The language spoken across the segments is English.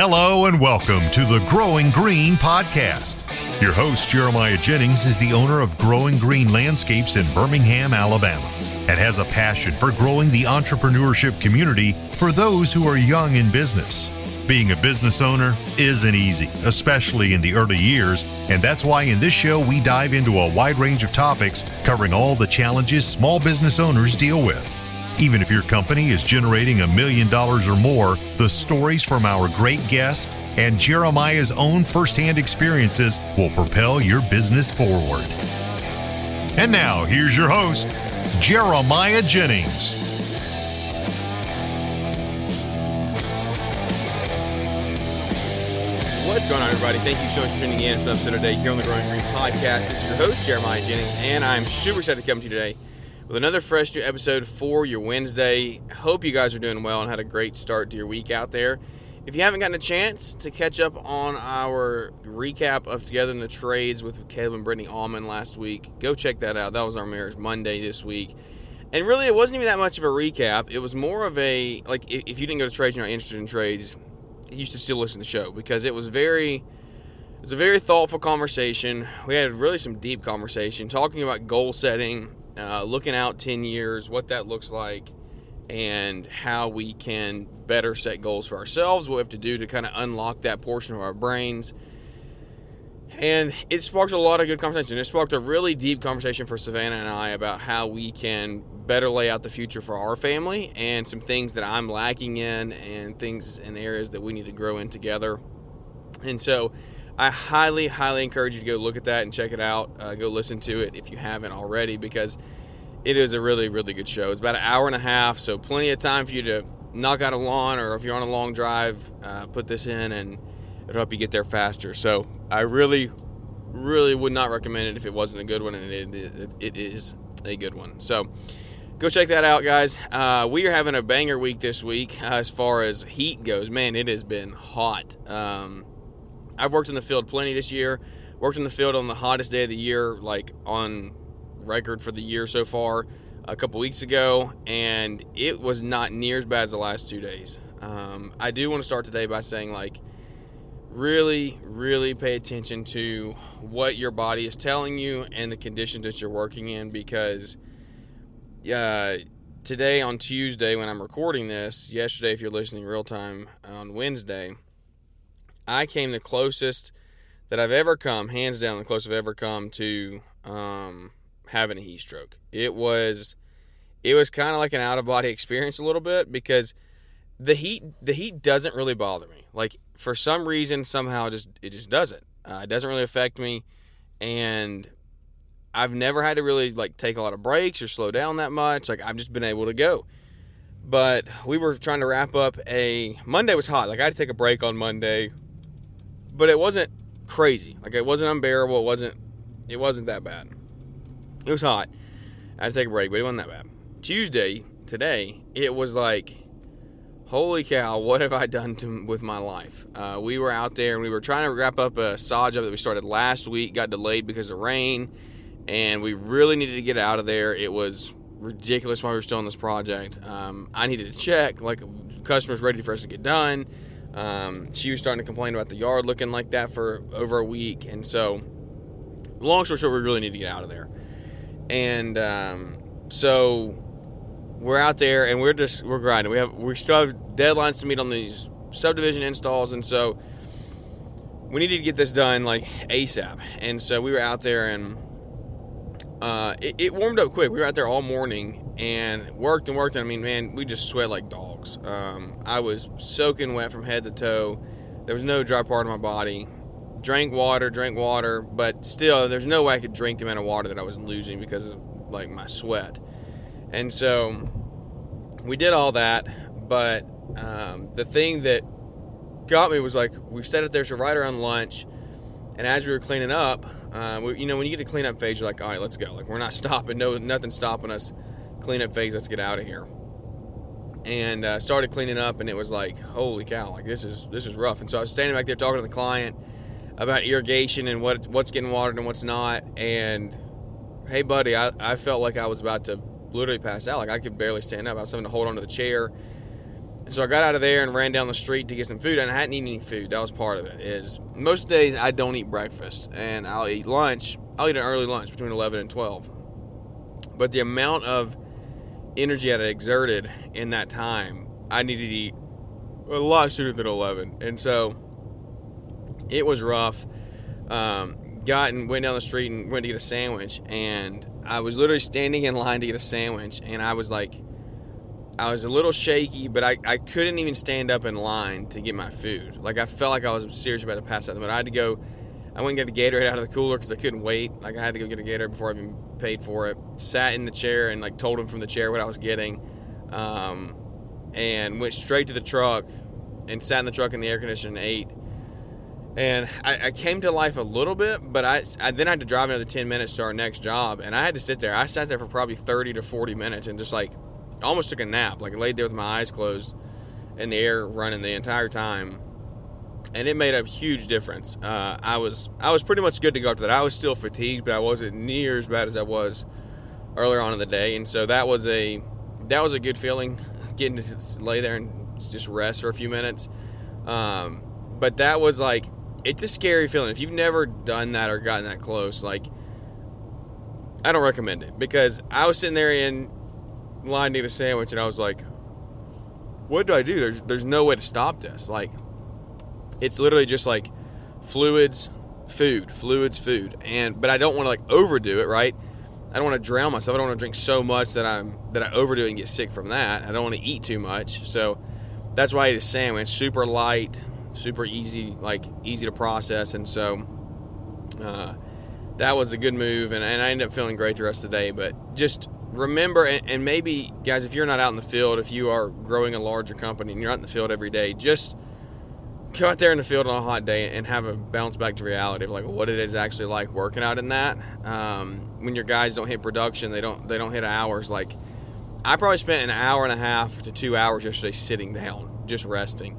Hello and welcome to the Growing Green podcast. Your host, Jeremiah Jennings, is the owner of Growing Green Landscapes in Birmingham, Alabama, and has a passion for growing the entrepreneurship community for those who are young in business. Being a business owner isn't easy, especially in the early years, and that's why in this show we dive into a wide range of topics covering all the challenges small business owners deal with. Even if your company is generating $1 million or more, the stories from our great guest and Jeremiah's own firsthand experiences will propel your business forward. And now, here's your host, Jeremiah Jennings. What's going on, everybody? Thank you so much for tuning in to another episode today here on the Growing Green podcast. This is your host, Jeremiah Jennings, and I'm super excited to come to you today with another fresh new episode for your Wednesday. Hope you guys are doing well and had a great start to your week out there. If you haven't gotten a chance to catch up on our recap of Together in the Trades with Caleb and Brittany Allman last week, go check that out. That was our Marriage Monday this week. And really, it wasn't even that much of a recap. It was more of a, like, if you didn't go to trades, you're not interested in trades, you should still listen to the show, because it was a very thoughtful conversation. We had really some deep conversation talking about goal setting, looking out 10 years, what that looks like, and how we can better set goals for ourselves, what we have to do to kind of unlock that portion of our brains. And it sparked a lot of good conversation. It sparked a really deep conversation for Savannah and I about how we can better lay out the future for our family and some things that I'm lacking in and things and areas that we need to grow in together. And so I highly, highly encourage you to go look at that and check it out. Go listen to it if you haven't already, because it is a really, really good show. It's about an hour and a half, so plenty of time for you to knock out a lawn, or if you're on a long drive, put this in and it'll help you get there faster. So I really, really would not recommend it if it wasn't a good one, and it is a good one. So go check that out, guys. We are having a banger week this week as far as heat goes. Man, it has been hot. I've worked in the field plenty this year. Worked in the field on the hottest day of the year, like on record for the year so far, a couple weeks ago, and it was not near as bad as the last 2 days. I do want to start today by saying, like, really, really pay attention to what your body is telling you and the conditions that you're working in, because today on Tuesday when I'm recording this, yesterday if you're listening real time on Wednesday, I came the closest that I've ever come, hands down the closest I've ever come to having a heat stroke. It was kind of like an out-of-body experience a little bit, because the heat doesn't really bother me. Like, for some reason, somehow it just doesn't. It doesn't really affect me, and I've never had to really, like, take a lot of breaks or slow down that much. Like, I've just been able to go. But we were trying to wrap up Monday was hot. Like, I had to take a break on Monday, but it wasn't crazy. Like, it wasn't unbearable. It wasn't that bad. It was hot. I had to take a break, but it wasn't that bad. Tuesday, today, it was like, holy cow, what have I done with my life? We were out there, and we were trying to wrap up a sod job that we started last week. Got delayed because of rain, and we really needed to get out of there. It was ridiculous while we were still on this project. I needed to check, like, customers ready for us to get done. She was starting to complain about the yard looking like that for over a week, and so long story short, we really need to get out of there. And so we're out there, and we're grinding. We still have deadlines to meet on these subdivision installs, and so we needed to get this done like ASAP. And so we were out there, and it warmed up quick. We were out there all morning and worked. And I mean, man, we just sweat like dogs. I was soaking wet from head to toe. There was no dry part of my body. Drank water, but still, there's no way I could drink the amount of water that I was losing because of, like, my sweat. And so we did all that, but the thing that got me was, like, we sat out there so right around lunch, and as we were cleaning up, when you get to clean up phase, you're like, all right, let's go. Like, we're not stopping. Nothing's stopping us. Clean up phase, let's get out of here. And started cleaning up, and it was like, holy cow, like, this is rough. And so I was standing back there talking to the client about irrigation and what's getting watered and what's not. And hey, buddy, I felt like I was about to literally pass out. Like, I could barely stand up. I was having to hold onto the chair. So I got out of there and ran down the street to get some food, and I hadn't eaten any food. That was part of it. Is most days I don't eat breakfast, and I'll eat lunch. I'll eat an early lunch between 11 and 12. But the amount of energy I had exerted in that time, I needed to eat a lot sooner than 11. And so it was rough. Went down the street and went to get a sandwich, and I was literally standing in line to get a sandwich, and I was a little shaky, but I couldn't even stand up in line to get my food. Like, I felt like I was seriously about to pass out. But I went and got a Gatorade out of the cooler because I couldn't wait. Like, I had to go get a Gatorade before I even paid for it. Sat in the chair and, like, told him from the chair what I was getting. And went straight to the truck and sat in the truck in the air conditioner and ate. And I came to life a little bit, but I then had to drive another 10 minutes to our next job. And I had to sit there. I sat there for probably 30 to 40 minutes and just, like, almost took a nap. Like, I laid there with my eyes closed and the air running the entire time. And it made a huge difference. I was pretty much good to go after that. I was still fatigued, but I wasn't near as bad as I was earlier on in the day. And so that was a good feeling, getting to lay there and just rest for a few minutes. But that was like, it's a scary feeling. If you've never done that or gotten that close, like, I don't recommend it, because I was sitting there in line to get a sandwich and I was like, what do I do? There's no way to stop this. Like, it's literally just like fluids, food. But I don't want to, like, overdo it, right? I don't want to drown myself. I don't want to drink so much that I overdo it and get sick from that. I don't want to eat too much. So that's why I ate a sandwich. Super light, super easy, like, easy to process. And so that was a good move, and I ended up feeling great the rest of the day. But just remember, and maybe, guys, if you're not out in the field, if you are growing a larger company and you're out in the field every day, just go out there in the field on a hot day and have a bounce back to reality of, like, what it is actually like working out in that. When your guys don't hit production, they don't hit hours. Like, I probably spent an hour and a half to 2 hours yesterday sitting down, just resting,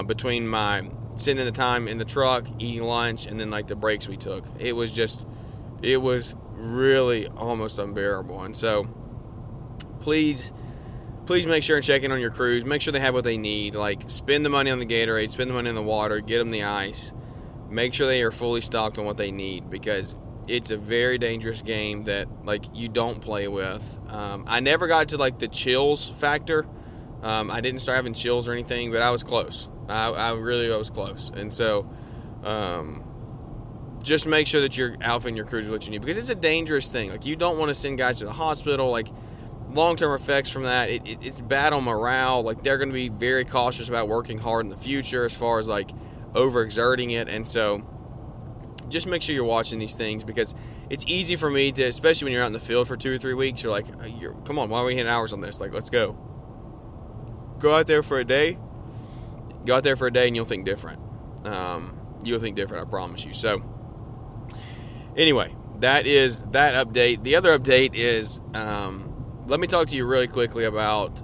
between my sitting in the time in the truck, eating lunch, and then, like, the breaks we took. It was really almost unbearable. And so please make sure and check in on your crews. Make sure they have what they need. Like, spend the money on the Gatorade, spend the money on the water, get them the ice. Make sure they are fully stocked on what they need, because it's a very dangerous game that, like, you don't play with. I never got to, like, the chills factor. I didn't start having chills or anything, but I was close. I was close. And so just make sure that you're outfitting your crews with what you need, because it's a dangerous thing. Like, you don't want to send guys to the hospital. Like, long-term effects from that, it's bad on morale. Like, they're going to be very cautious about working hard in the future as far as, like, overexerting it. And so just make sure you're watching these things, because it's easy for me to, especially when you're out in the field for 2 or 3 weeks, you're like, come on, why are we hitting hours on this? Like, let's go. Go out there for a day and you'll think different. You'll think different, I promise you. So anyway, that is that update. The other update is, let me talk to you really quickly about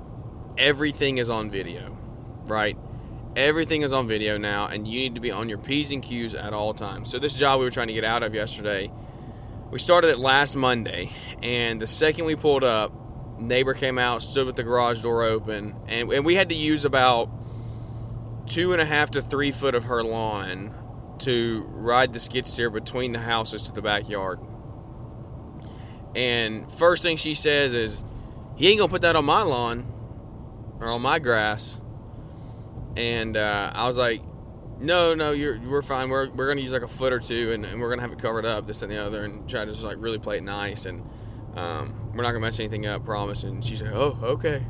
everything is on video, right? Everything is on video now, and you need to be on your P's and Q's at all times. So this job we were trying to get out of yesterday, we started it last Monday, and the second we pulled up, neighbor came out, stood with the garage door open, and we had to use about 2.5 to 3 foot of her lawn to ride the skid steer between the houses to the backyard. And first thing she says is, "He ain't gonna put that on my lawn or on my grass." And I was like, no, we're fine. We're gonna use like a foot or two, and we're gonna have it covered up, this and the other, and try to just, like, really play it nice, and we're not gonna mess anything up, promise. And she's like, "Oh, okay."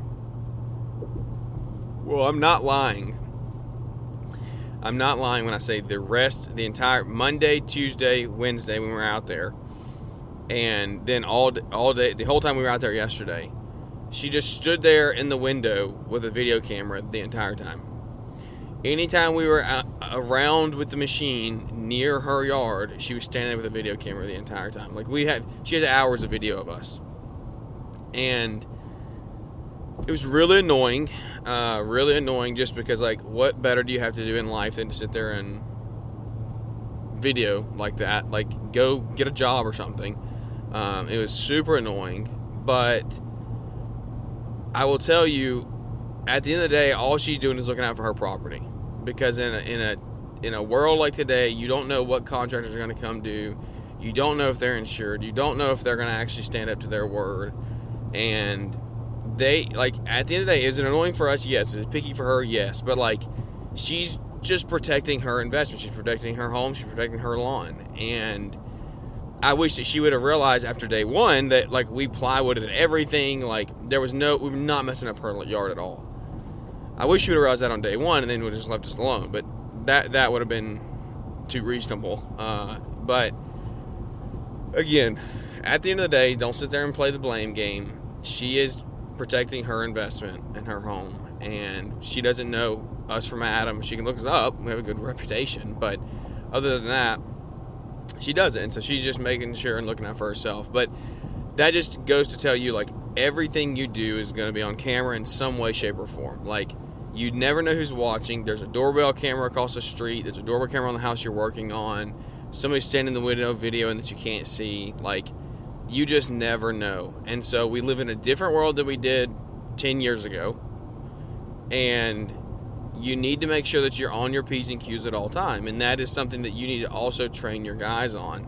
Well, I'm not lying. I'm not lying when I say the entire Monday, Tuesday, Wednesday when we were out there, and then all day, the whole time we were out there yesterday, she just stood there in the window with a video camera the entire time. Anytime we were around with the machine near her yard, she was standing there with a video camera the entire time. Like, she has hours of video of us. And it was really annoying just because, like, what better do you have to do in life than to sit there and video like that? Like, go get a job or something. It was super annoying, but I will tell you, at the end of the day, all she's doing is looking out for her property. Because in a world like today, you don't know what contractors are going to come do. You don't know if they're insured. You don't know if they're going to actually stand up to their word. And they, like, at the end of the day, is it annoying for us? Yes. Is it picky for her? Yes. But, like, she's just protecting her investment. She's protecting her home. She's protecting her lawn. And I wish that she would have realized after day one that, like, we plywooded everything. Like, we were not messing up her yard at all. I wish she would have realized that on day one and then would have just left us alone. But that would have been too reasonable. But again, at the end of the day, don't sit there and play the blame game. She is protecting her investment and her home, and she doesn't know us from Adam. She can look us up. We have a good reputation, but other than that, she doesn't. And so she's just making sure and looking out for herself. But that just goes to tell you, like, everything you do is going to be on camera in some way, shape, or form. Like, you never know who's watching. There's a doorbell camera across the street. There's a doorbell camera on the house you're working on. Somebody's standing in the window videoing that you can't see. Like, you just never know. And so we live in a different world than we did 10 years ago. And you need to make sure that you're on your P's and Q's at all time. And that is something that you need to also train your guys on.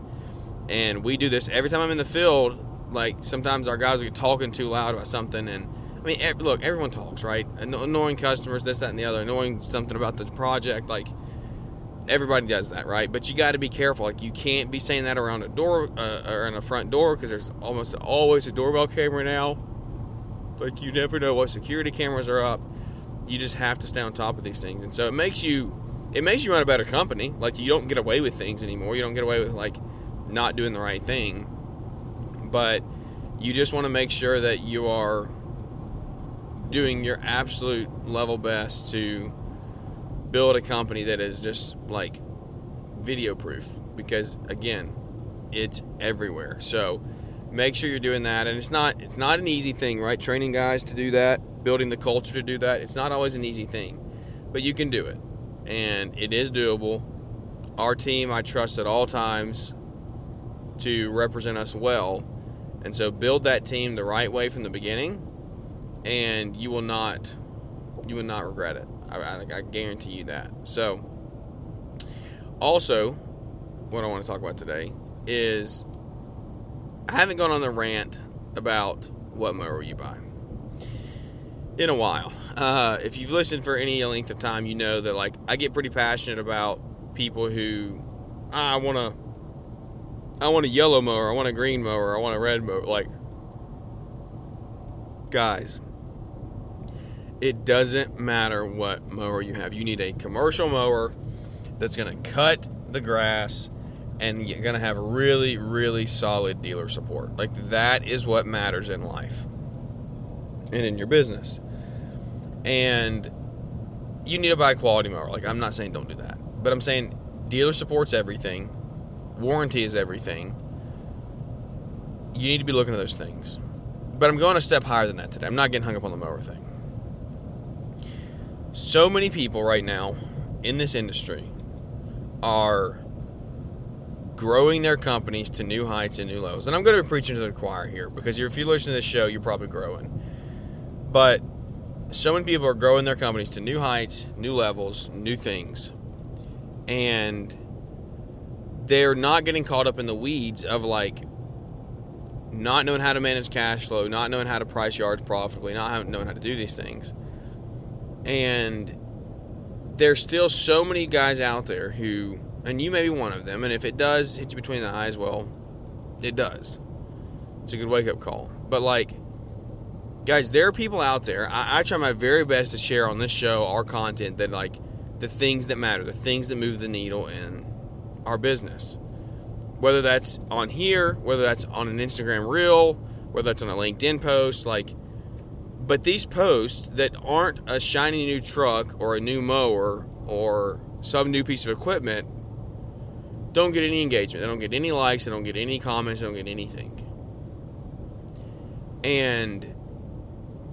And we do this every time I'm in the field. Like, sometimes our guys will get talking too loud about something. And, I mean, look, everyone talks, right? Annoying customers, this, that, and the other. Annoying something about the project. Like, everybody does that, right? But you got to be careful. Like, you can't be saying that around a door or in a front door, because there's almost always a doorbell camera now. Like, you never know what security cameras are up. You just have to stay on top of these things. And so it makes you run a better company. Like, you don't get away with things anymore. You don't get away with, like, not doing the right thing. But you just want to make sure that you are doing your absolute level best to build a company that is just, like, video proof, because again, it's everywhere. So make sure you're doing that. And it's not an easy thing, right? Training guys to do that, building the culture to do that. It's not always an easy thing, but you can do it, and it is doable. Our team, I trust at all times to represent us well. And so build that team the right way from the beginning, and you will not regret it. I guarantee you that. So, also, what I want to talk about today is, I haven't gone on the rant about what mower you buy in a while. If you've listened for any length of time, you know that, like, I get pretty passionate about people who, I want a yellow mower, I want a green mower, I want a red mower. Like, guys, it doesn't matter what mower you have. You need a commercial mower that's going to cut the grass, and you're going to have really, really solid dealer support. Like, that is what matters in life and in your business. And you need to buy a quality mower. Like, I'm not saying don't do that, but I'm saying dealer support's everything. Warranty is everything. You need to be looking at those things. But I'm going a step higher than that today. I'm not getting hung up on the mower thing. So many people right now in this industry are growing their companies to new heights and new levels. And I'm going to be preaching to the choir here, because if you listen to this show, you're probably growing. But so many people are growing their companies to new heights, new levels, new things. And they're not getting caught up in the weeds of, like, not knowing how to manage cash flow, not knowing how to price yards profitably, not knowing how to do these things. And there's still so many guys out there who, and you may be one of them, and if it does hit you between the eyes, well, it does. It's a good wake-up call. But, like, guys, there are people out there, I try my very best to share on this show our content that, like, the things that matter, the things that move the needle in our business. Whether that's on here, whether that's on an Instagram reel, whether that's on a LinkedIn post, like, but these posts that aren't a shiny new truck or a new mower or some new piece of equipment don't get any engagement. They don't get any likes. They don't get any comments. They don't get anything. And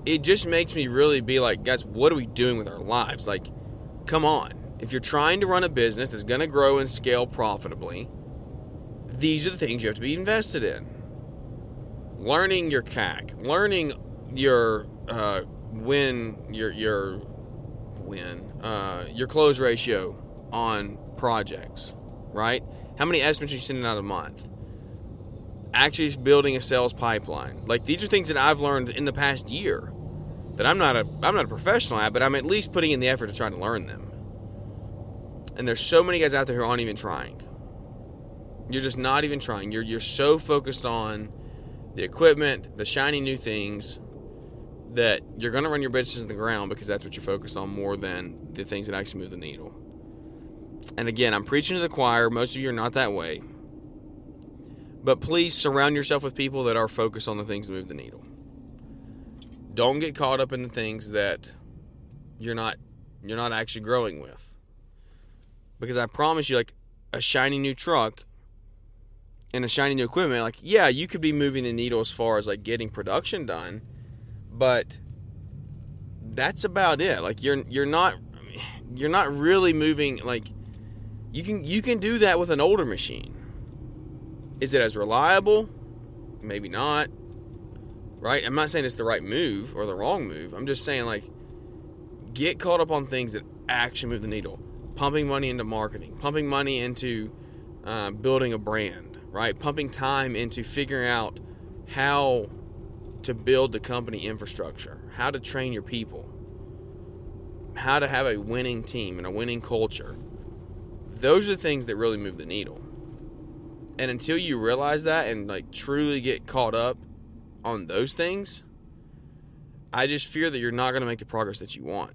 it just makes me really be like, guys, what are we doing with our lives? Like, come on. If you're trying to run a business that's going to grow and scale profitably, these are the things you have to be invested in. Learning your CAC, learning your your close ratio on projects, right? How many estimates are you sending out a month? Actually building a sales pipeline. Like, these are things that I've learned in the past year that I'm not a professional at, but I'm at least putting in the effort to try to learn them. And there's so many guys out there who aren't even trying. You're just not even trying. You're so focused on the equipment, the shiny new things, that you're going to run your business in the ground because that's what you're focused on more than the things that actually move the needle. And again, I'm preaching to the choir. Most of you are not that way. But please surround yourself with people that are focused on the things that move the needle. Don't get caught up in the things that you're not actually growing with. Because I promise you, like, a shiny new truck and a shiny new equipment, like, yeah, you could be moving the needle as far as, like, getting production done, but that's about it. Like, you're not really moving. Like, you can do that with an older machine. Is it as reliable? Maybe not. Right? I'm not saying it's the right move or the wrong move. I'm just saying, like, get caught up on things that actually move the needle. Pumping money into marketing, pumping money into building a brand, right? Pumping time into figuring out how to build the company infrastructure, how to train your people, how to have a winning team and a winning culture. Those are the things that really move the needle. And until you realize that and, like, truly get caught up on those things, I just fear that you're not going to make the progress that you want.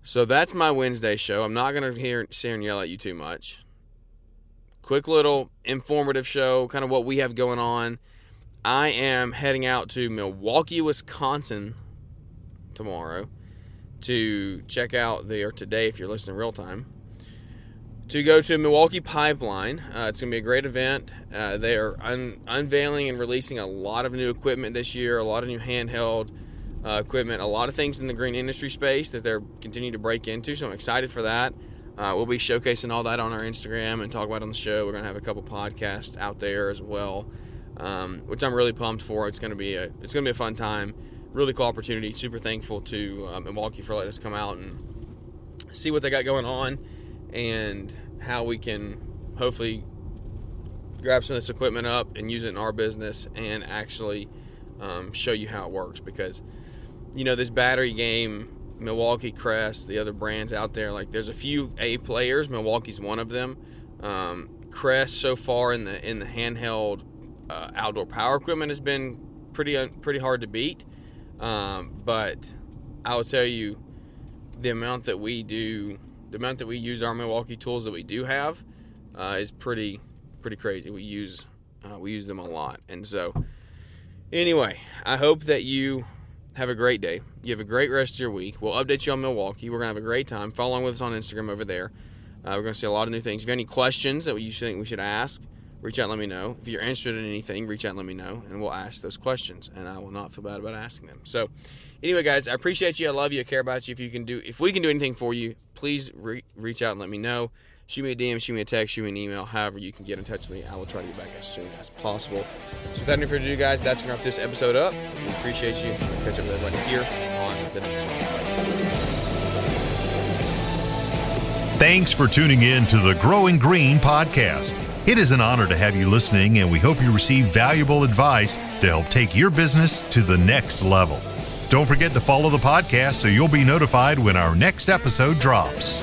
So that's my Wednesday show. I'm not going to sit and yell at you too much. Quick little informative show, kind of what we have going on. I am heading out to Milwaukee, Wisconsin tomorrow to check out there today, if you're listening real time, to go to Milwaukee Pipeline. It's going to be a great event. They are unveiling and releasing a lot of new equipment this year, a lot of new handheld equipment, a lot of things in the green industry space that they're continuing to break into, so I'm excited for that. We'll be showcasing all that on our Instagram and talk about it on the show. We're going to have a couple podcasts out there as well, which I'm really pumped for. It's going to be a fun time, really cool opportunity. Super thankful to Milwaukee for letting us come out and see what they got going on and how we can hopefully grab some of this equipment up and use it in our business and actually show you how it works. Because, you know, this battery game, Milwaukee, Crest, the other brands out there, like, there's a few A players. Milwaukee's one of them. Crest so far in the handheld outdoor power equipment has been pretty hard to beat. But I will tell you, the amount that we use our Milwaukee tools that we do have is pretty crazy. We use them a lot. And so anyway, I hope that you have a great day. You have a great rest of your week. We'll update you on Milwaukee. We're going to have a great time. Follow along with us on Instagram over there. We're going to see a lot of new things. If you have any questions that you think we should ask, reach out and let me know. If you're interested in anything, reach out and let me know, and we'll ask those questions, and I will not feel bad about asking them. So anyway, guys, I appreciate you. I love you. I care about you. If we can do anything for you, please reach out and let me know. Shoot me a DM, shoot me a text, shoot me an email, however you can get in touch with me. I will try to get back as soon as possible. So without any further ado, guys, that's going to wrap this episode up. We appreciate you. We'll catch up with everybody here on the next one. Thanks for tuning in to the Growing Green podcast. It is an honor to have you listening, and we hope you receive valuable advice to help take your business to the next level. Don't forget to follow the podcast so you'll be notified when our next episode drops.